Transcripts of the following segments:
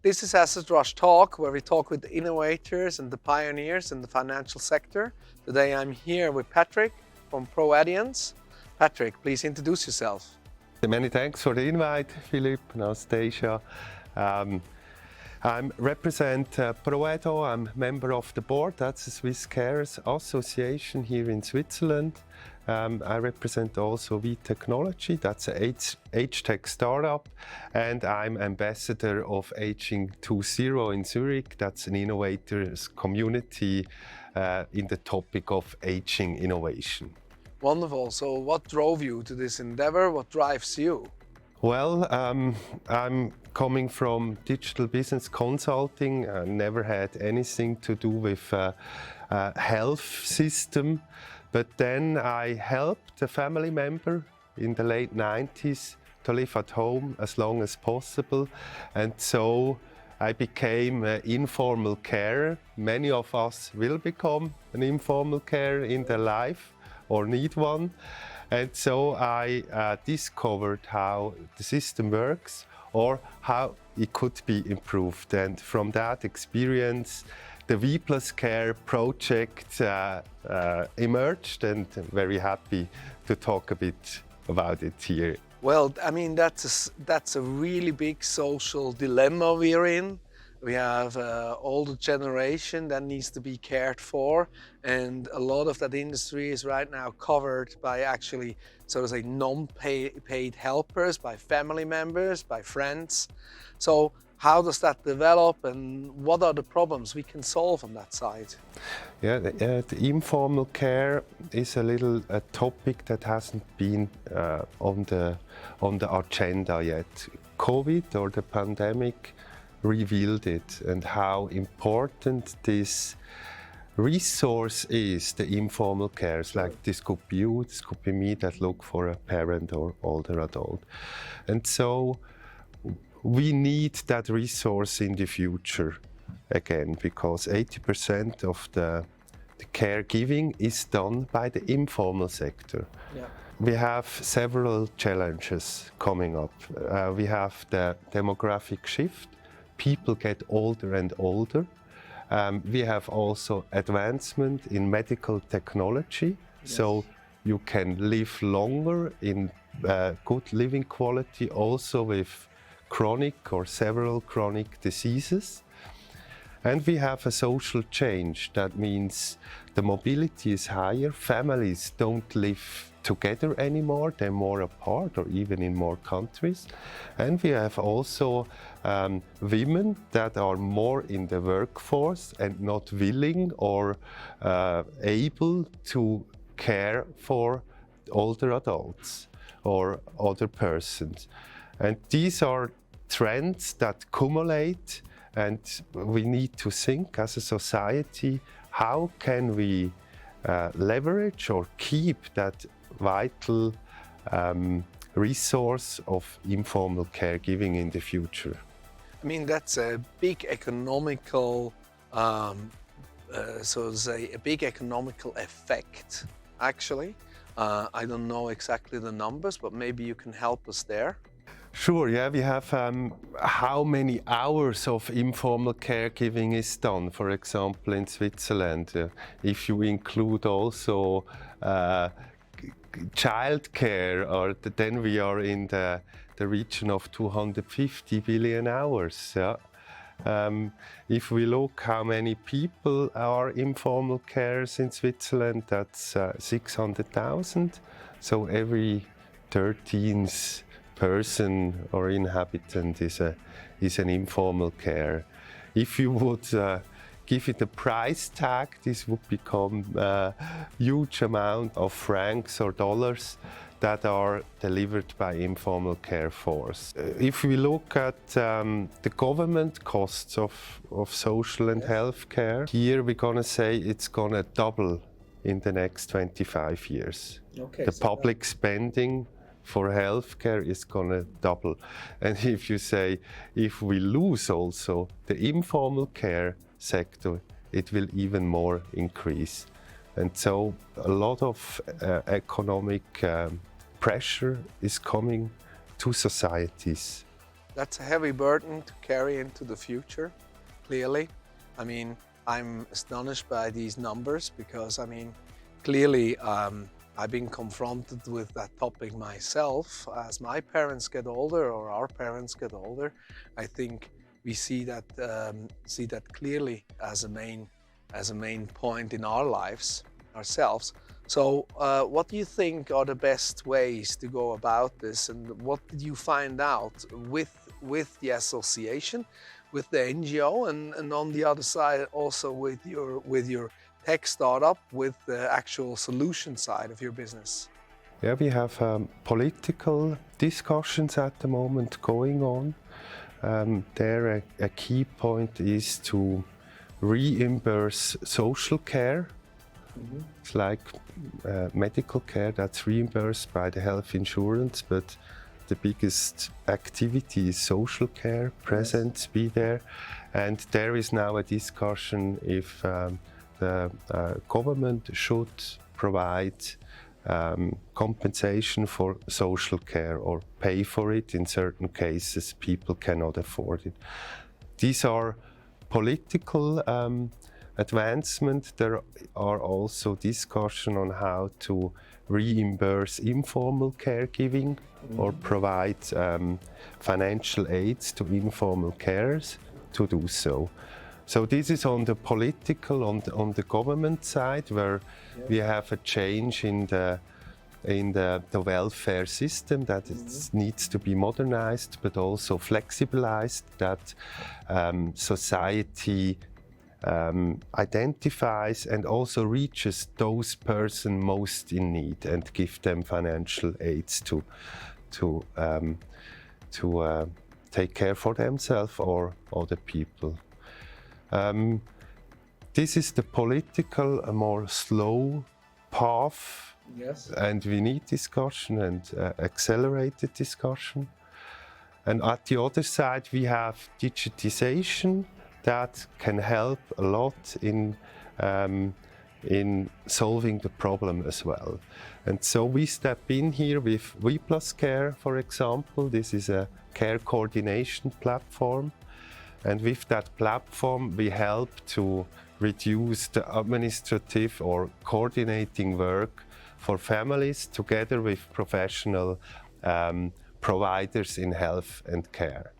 This is AssetRush Talk, where we talk with the innovators and the pioneers in the financial sector. Today I'm here with Patrick from ProAdience. Patrick, please introduce yourself. Many thanks for the invite, Philippe, Anastasia. I represent ProAdo. I'm member of the board. That's the Swiss Carers Association here in Switzerland. I represent also V Technology. That's an age-tech startup. And I'm ambassador of Aging 2.0 in Zurich. That's an innovators community in the topic of aging innovation. Wonderful. So what drove you to this endeavor? What drives you? Well, I'm coming from digital business consulting. I never had anything to do with health system. But then I helped a family member in the late 90s to live at home as long as possible. And so I became an informal carer. Many of us will become an informal carer in their life or need one. And so I discovered how the system works or how it could be improved. And from that experience, the V Plus Care project emerged, and I'm very happy to talk a bit about it here. Well, I mean, that's a really big social dilemma we're in. We have older generation that needs to be cared for, and a lot of that industry is right now covered by actually, so to say, non-paid helpers, by family members, by friends. So how does that develop, and what are the problems we can solve on that side? Yeah, the informal care is a topic that hasn't been on the agenda yet. COVID or the pandemic revealed it, and how important this resource is, the informal cares. Like this could be you, this could be me that look for a parent or older adult. And so we need that resource in the future again, because 80% of the caregiving is done by the informal sector. Yeah. We have several challenges coming up. We have the demographic shift. People get older and older. We have also advancement in medical technology. Yes. So you can live longer in good living quality, also with chronic or several chronic diseases. And we have a social change. That means the mobility is higher. Families don't live together anymore. They're more apart, or even in more countries. And we have also women that are more in the workforce and not willing or able to care for older adults or other persons. And these are trends that accumulate, and we need to think as a society, how can we leverage or keep that vital resource of informal caregiving in the future? I mean, that's a big economical, so to say, a big economical effect, actually. I don't know exactly the numbers, but maybe you can help us there. Sure, yeah, we have how many hours of informal caregiving is done, for example, in Switzerland. If you include also childcare, or then we are in the region of 250 billion hours. Yeah. If we look how many people are informal carers in Switzerland, that's 600,000. So every 13th person or inhabitant is an informal care. If you would give it a price tag, this would become a huge amount of francs or dollars that are delivered by informal care force. If we look at the government costs of social and health care, here we're going to say it's going to double in the next 25 years. Okay, the public spending for healthcare is going to double. And if you say, if we lose also the informal care sector, it will even more increase. And so a lot of economic pressure is coming to societies. That's a heavy burden to carry into the future, clearly. I mean, I'm astonished by these numbers because, I mean, clearly I've been confronted with that topic myself. As my parents get older or our parents get older, I think we see that clearly as a main point in our lives ourselves. So, what do you think are the best ways to go about this, and what did you find out with the association, with the NGO, and on the other side also with your tech startup, with the actual solution side of your business? Yeah, we have political discussions at the moment going on. There, a key point is to reimburse social care. It's like medical care that's reimbursed by the health insurance, but the biggest activity is social care, present, be there. And there is now a discussion if the government should provide compensation for social care or pay for it. In certain cases, people cannot afford it. These are political advancement. There are also discussion on how to reimburse informal caregiving or provide financial aids to informal carers to do so. So this is on the political, on the government side, where we have a change in the welfare system, that it needs to be modernized but also flexibilized, that society identifies and also reaches those persons most in need and give them financial aids to take care for themselves or other people. This is the political, a more slow path. Yes. And we need discussion and accelerated discussion. And at the other side, we have digitization that can help a lot in solving the problem as well. And so we step in here with We+Care, for example. This is a care coordination platform. And with that platform, we help to reduce the administrative or coordinating work for families together with professional providers in health and care.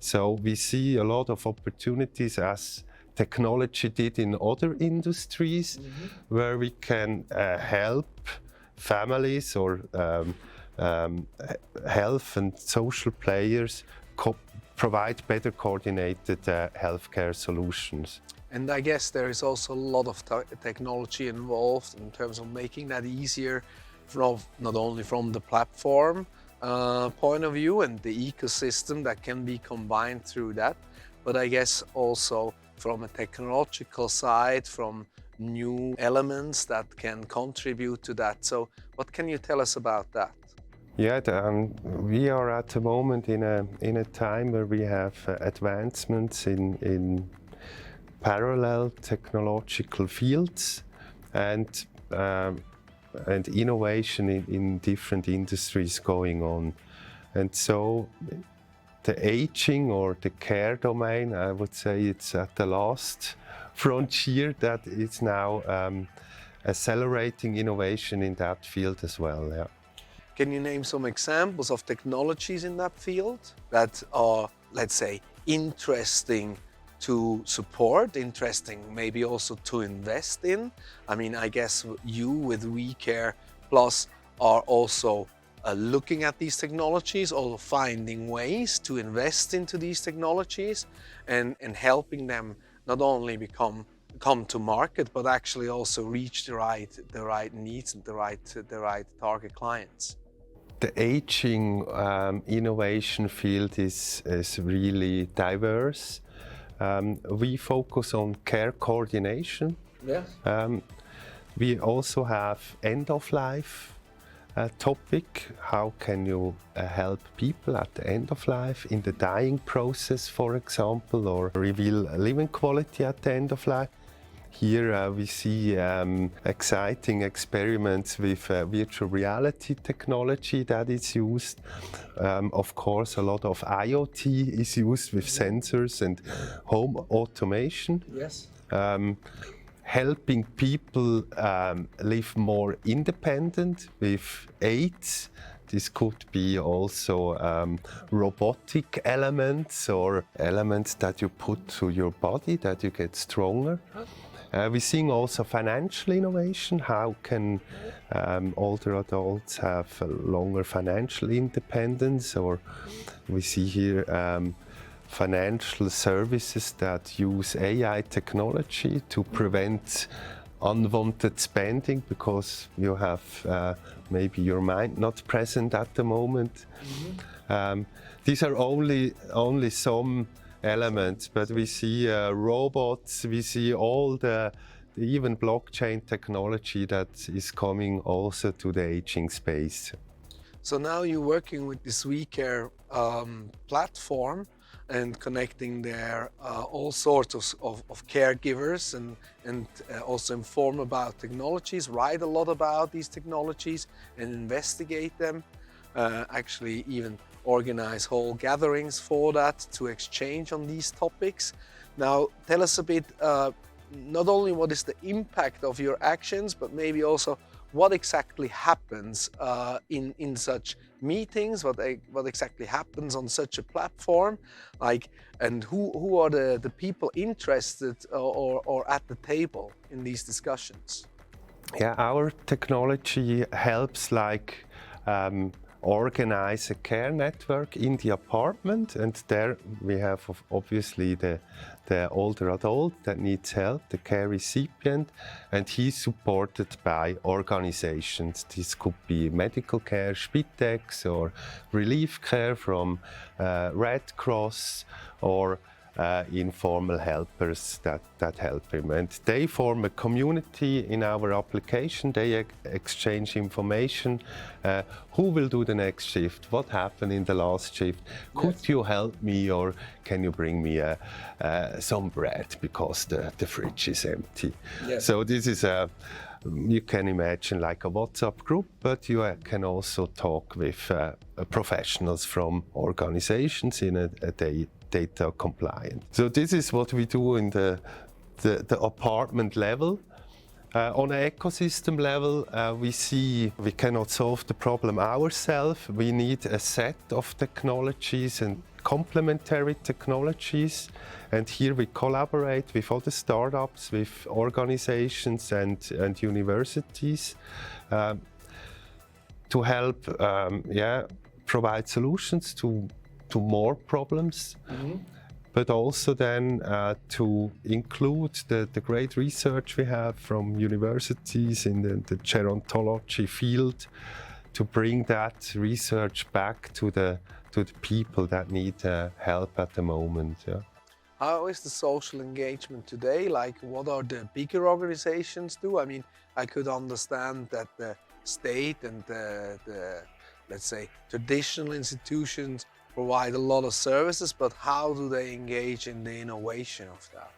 So we see a lot of opportunities as technology did in other industries, where we can help families or health and social players provide better coordinated healthcare solutions. And I guess there is also a lot of technology involved in terms of making that easier, from not only from the platform point of view and the ecosystem that can be combined through that, but I guess also from a technological side, from new elements that can contribute to that. So what can you tell us about that? Yeah, we are at the moment in a time where we have advancements in parallel technological fields and innovation in different industries going on. And so the aging or the care domain, I would say it's at the last frontier that is now accelerating innovation in that field as well. Yeah. Can you name some examples of technologies in that field that are, let's say, interesting to support, interesting maybe also to invest in? I mean, I guess you with WeCare Plus are also looking at these technologies, or finding ways to invest into these technologies and helping them not only come to market, but actually also reach the right needs and the right target clients. The aging innovation field is really diverse. We focus on care coordination. Yes. We also have end-of-life topic. How can you help people at the end of life, in the dying process, for example, or reveal living quality at the end of life? Here we see exciting experiments with virtual reality technology that is used. Of course, a lot of IoT is used with sensors and home automation. Yes. Helping people live more independent with aids. This could be also robotic elements or elements that you put to your body that you get stronger. We're seeing also financial innovation. How can older adults have a longer financial independence? Or we see here financial services that use AI technology to prevent unwanted spending because you have maybe your mind not present at the moment. These are only some elements, but we see robots, we see all the even blockchain technology that is coming also to the aging space. So now you're working with this WeCare platform and connecting there all sorts of caregivers and also inform about technologies, write a lot about these technologies and investigate them, actually even organize whole gatherings for that to exchange on these topics. Now tell us a bit, not only what is the impact of your actions, but maybe also what exactly happens in such meetings, what exactly happens on such a platform, like, and who are the people interested or at the table in these discussions? Yeah, our technology helps like organize a care network in the apartment, and there we have obviously the older adult that needs help, the care recipient, and he's supported by organizations. This could be medical care, Spitex, or relief care from Red Cross, or informal helpers that help him. And they form a community in our application. They exchange information. Who will do the next shift? What happened in the last shift? Could you help me, or can you bring me some bread because the fridge is empty? Yes. So this is you can imagine like a WhatsApp group, but you can also talk with professionals from organizations in a data compliant. So this is what we do in the apartment level. On an ecosystem level, we see we cannot solve the problem ourselves. We need a set of technologies and complementary technologies. And here we collaborate with other startups, with organizations and universities to help provide solutions to more problems, but also then to include the great research we have from universities in the gerontology field, to bring that research back to the people that need help at the moment. Yeah. How is the social engagement today? Like, what are the bigger organizations do? I mean, I could understand that the state and the let's say traditional institutions provide a lot of services, but how do they engage in the innovation of that?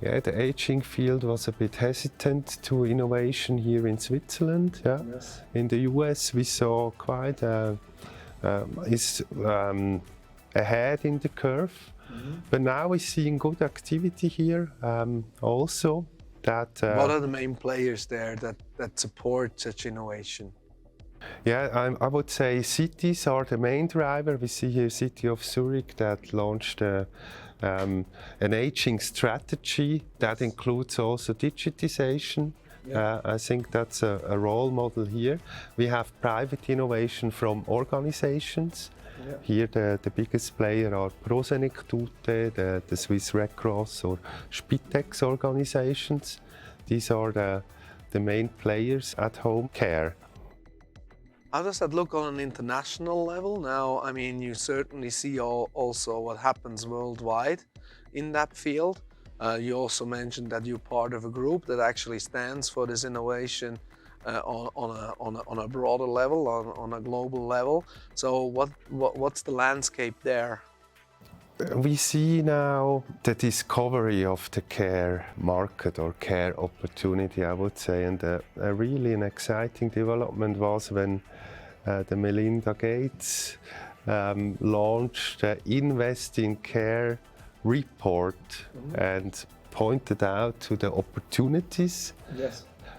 Yeah, the aging field was a bit hesitant to innovation here in Switzerland. Yeah. Yes. In the US, we saw quite ahead in the curve, but now we're seeing good activity here also. What are the main players there that support such innovation? Yeah, I would say cities are the main driver. We see here City of Zurich that launched an aging strategy that includes also digitization. Yeah. I think that's a role model here. We have private innovation from organizations. Yeah. Here the biggest player are Prosenektute, the Swiss Red Cross or Spitex organizations. These are the main players at home care. How does that look on an international level now? I mean, you certainly see also what happens worldwide in that field. You also mentioned that you're part of a group that actually stands for this innovation on a broader level, on a global level. So what's the landscape there? We see now the discovery of the care market or care opportunity, I would say, and a really an exciting development was when the Melinda Gates launched the Invest in Care report and pointed out to the opportunities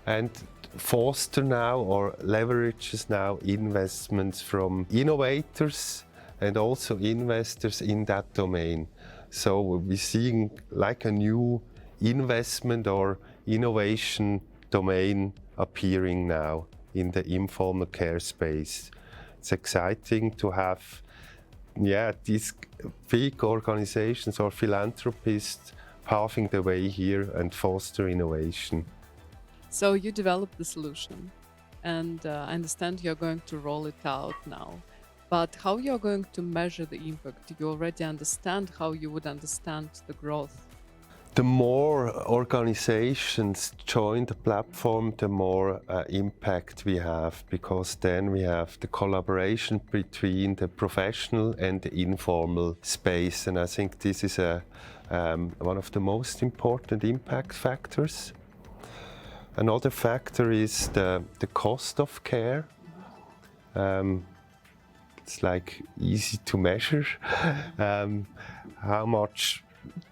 and foster now or leverages now investments from innovators and also investors in that domain. So we're seeing like a new investment or innovation domain appearing now in the informal care space. It's exciting to have these big organizations or philanthropists paving the way here and foster innovation. So you developed the solution, and I understand you're going to roll it out now. But how you're going to measure the impact? Do you already understand how you would understand the growth? The more organizations join the platform, the more impact we have, because then we have the collaboration between the professional and the informal space. And I think this is one of the most important impact factors. Another factor is the cost of care. It's like easy to measure. How much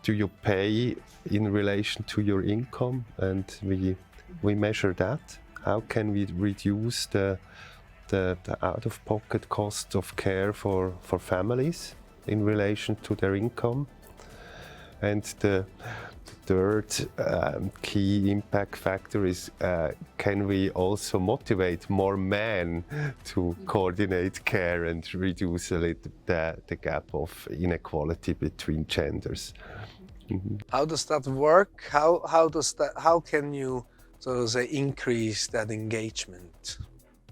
do you pay in relation to your income? And we measure that. How can we reduce the out-of-pocket cost of care for families in relation to their income? And the third key impact factor is can we also motivate more men to coordinate care and reduce a little the gap of inequality between genders? How does that work? How can you sort of say increase that engagement?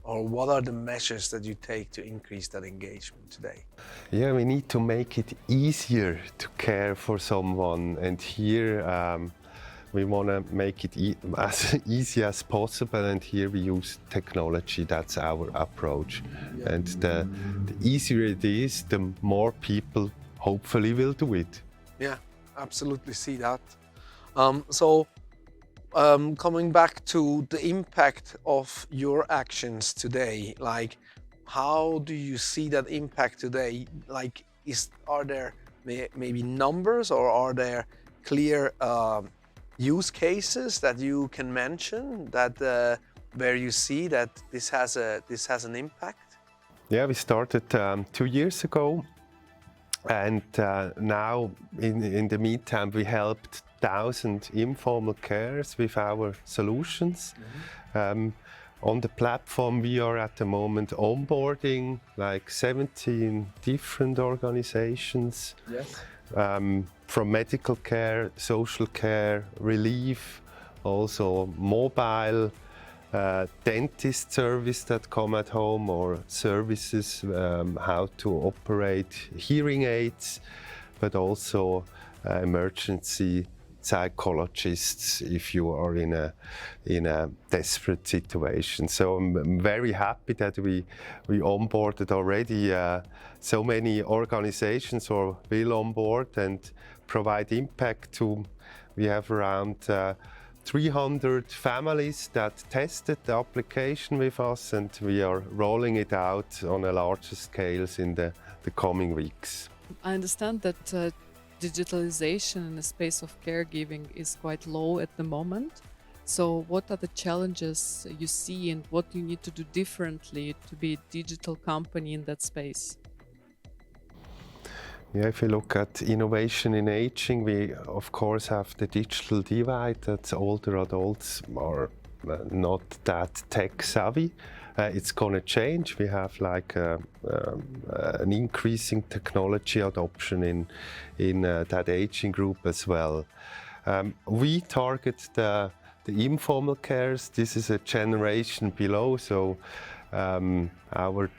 Or what are the measures that you take to increase that engagement today? Yeah, we need to make it easier to care for someone, and here we want to make it as easy as possible, and here we use technology. That's our approach. And the easier it is, the more people hopefully will do it. Yeah, absolutely see that. Coming back to the impact of your actions today, like how do you see that impact today? Like, are there maybe numbers, or are there clear use cases that you can mention that where you see that this has an impact? Yeah, we started 2 years ago, and now in the meantime we helped 1,000 informal carers with our solutions. On the platform we are at the moment onboarding like 17 different organizations. From medical care, social care, relief, also mobile dentist service that come at home, or services how to operate hearing aids, but also emergency psychologists if you are in a desperate situation. So I'm very happy that we onboarded already so many organizations, or will onboard and provide impact to. We have around 300 families that tested the application with us, and we are rolling it out on a larger scale in the coming weeks. I understand that digitalization in the space of caregiving is quite low at the moment. So what are the challenges you see, and what you need to do differently to be a digital company in that space? Yeah, if you look at innovation in aging, we of course have the digital divide, that older adults are not that tech savvy. It's going to change. We have like an increasing technology adoption in that aging group as well. We target the informal cares. This is a generation below, so our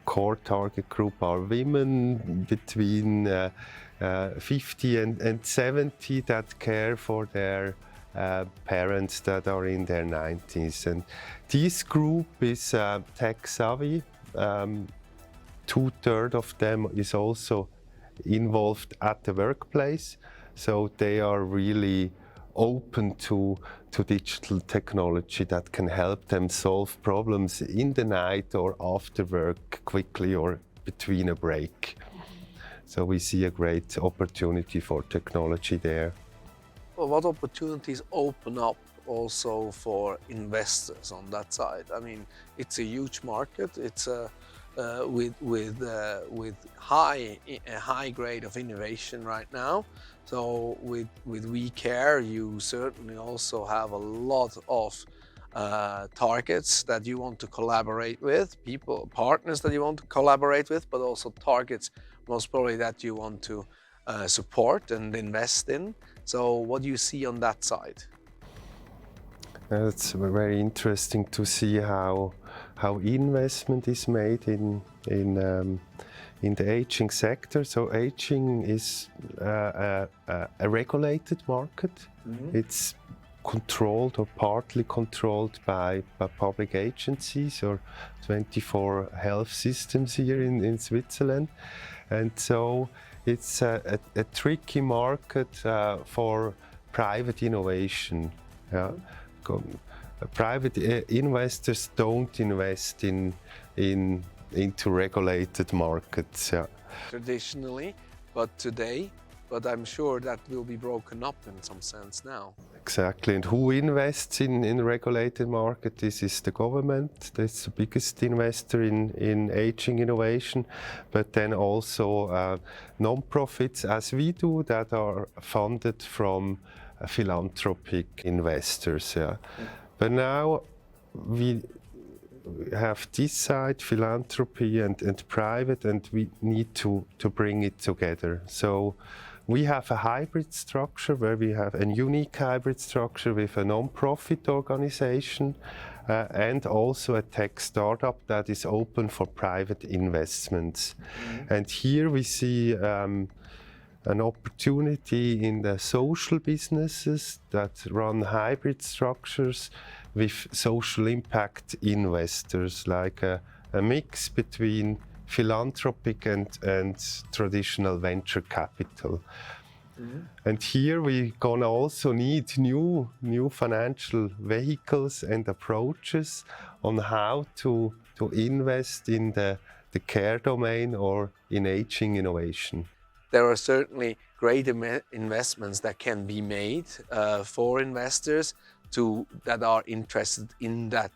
core target group are women between 50 and 70 that care for their parents that are in their 90s. And this group is tech savvy. 2/3 of them is also involved at the workplace. So they are really open to digital technology that can help them solve problems in the night or after work quickly or between a break. So we see a great opportunity for technology there. Well, what opportunities open up also for investors on that side? I mean, it's a huge market. It's with a high grade of innovation right now. So with WeCare, you certainly also have a lot of targets that you want to collaborate with, partners that you want to collaborate with, but also targets most probably that you want to support and invest in. So what do you see on that side? It's very interesting to see how investment is made in the aging sector. So aging is a regulated market. Mm-hmm. It's controlled or partly controlled by public agencies or 24 health systems here in Switzerland. And so it's a tricky market for private innovation. Yeah. Private investors don't invest into regulated markets. Yeah. Traditionally, but I'm sure that will be broken up in some sense now. Exactly. And who invests in regulated market? This is the government. That's the biggest investor in aging innovation. But then also non-profits, as we do, that are funded from philanthropic investors. Yeah. But now we have this side, philanthropy and private, and we need to bring it together. So we have a hybrid structure where we have a unique hybrid structure with a non-profit organization and also a tech startup that is open for private investments. Mm-hmm. And here we see an opportunity in the social businesses that run hybrid structures with social impact investors, like a mix between philanthropic and traditional venture capital. Mm-hmm. And here we're gonna also need new financial vehicles and approaches on how to invest in the care domain or in aging innovation. There are certainly great investments that can be made for investors that are interested in that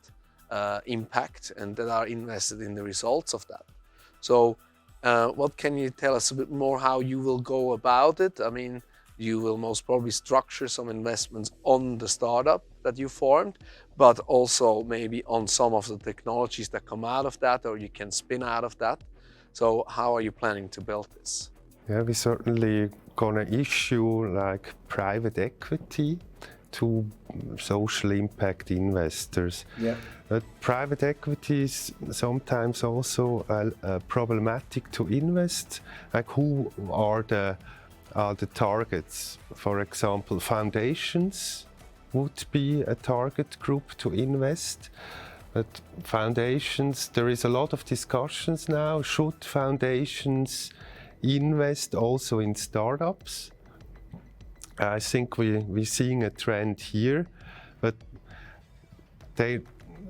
impact and that are invested in the results of that. So what can you tell us a bit more how you will go about it? I mean, you will most probably structure some investments on the startup that you formed, but also maybe on some of the technologies that come out of that, or you can spin out of that. So how are you planning to build this? Yeah, we certainly gonna issue like private equity to social impact investors. Yeah. But private equity is sometimes also problematic to invest. Like, who are the targets? For example, foundations would be a target group to invest. But foundations, there is a lot of discussions now. Should foundations invest also in startups? I think we're seeing a trend here, but they're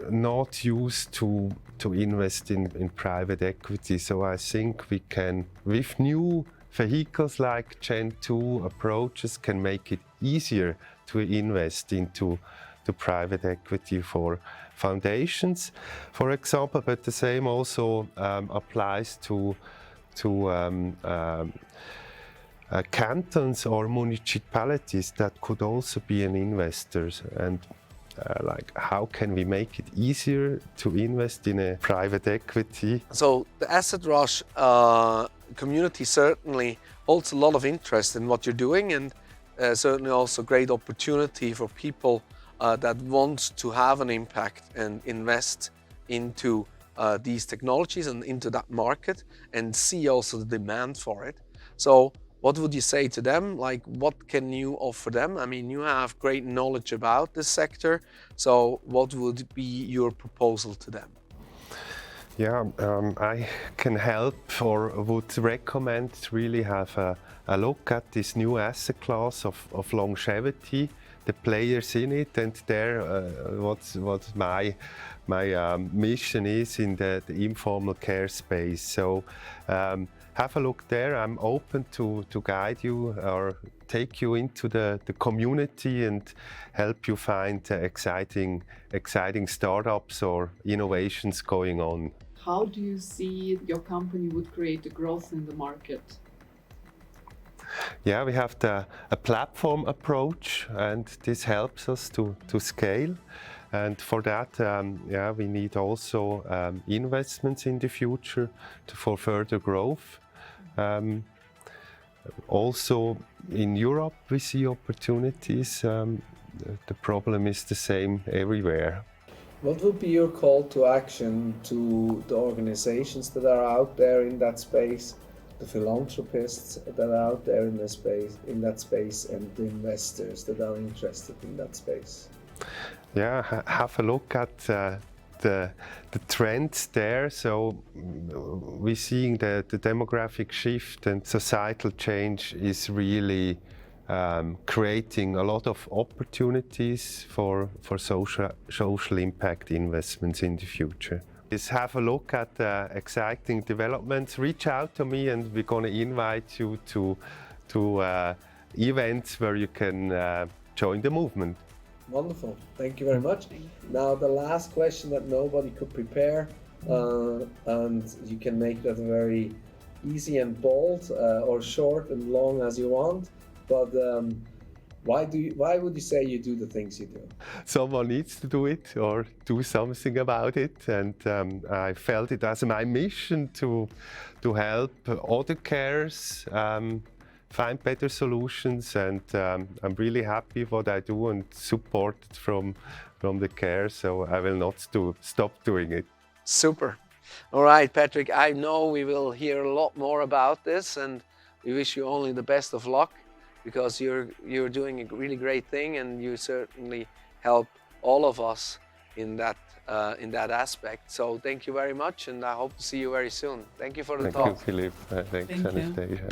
not used to invest in private equity. So I think we can, with new vehicles like Gen 2 approaches, can make it easier to invest into the private equity for foundations, for example. But the same also applies to cantons or municipalities that could also be an investors. And like, how can we make it easier to invest in a private equity? So the AssetRush community certainly holds a lot of interest in what you're doing, and certainly also great opportunity for people that want to have an impact and invest into these technologies and into that market and see also the demand for it. So what would you say to them? Like, what can you offer them? I mean, you have great knowledge about this sector, so what would be your proposal to them? Yeah, I can help or would recommend really have a look at this new asset class of longevity, the players in it, and there what my mission is in the informal care space. So have a look there. I'm open to guide you or take you into the community and help you find exciting startups or innovations going on. How do you see your company would create a growth in the market? Yeah, we have a platform approach, and this helps us to scale. And for that, yeah, we need also investments in the future for further growth. Also, in Europe, we see opportunities. The problem is the same everywhere. What would be your call to action to the organizations that are out there in that space, the philanthropists that are out there in that space, and the investors that are interested in that space? Yeah, have a look at the trends there. So we're seeing the demographic shift and societal change is really creating a lot of opportunities for social impact investments in the future. Just have a look at exciting developments. Reach out to me, and we're going to invite you to events where you can join the movement. Wonderful. Thank you very much. Now, the last question that nobody could prepare, and you can make that very easy and bold, or short and long as you want. But why would you say you do the things you do? Someone needs to do it or do something about it, and I felt it as my mission to help other carers find better solutions, and I'm really happy what I do and supported from the care, so I will not stop doing it. Super. All right, Patrick, I know we will hear a lot more about this, and we wish you only the best of luck, because you're doing a really great thing, and you certainly help all of us in that aspect. So thank you very much, and I hope to see you very soon. Thank you for the talk. Thank you, Philippe. Thanks, Thank you. Anastasia.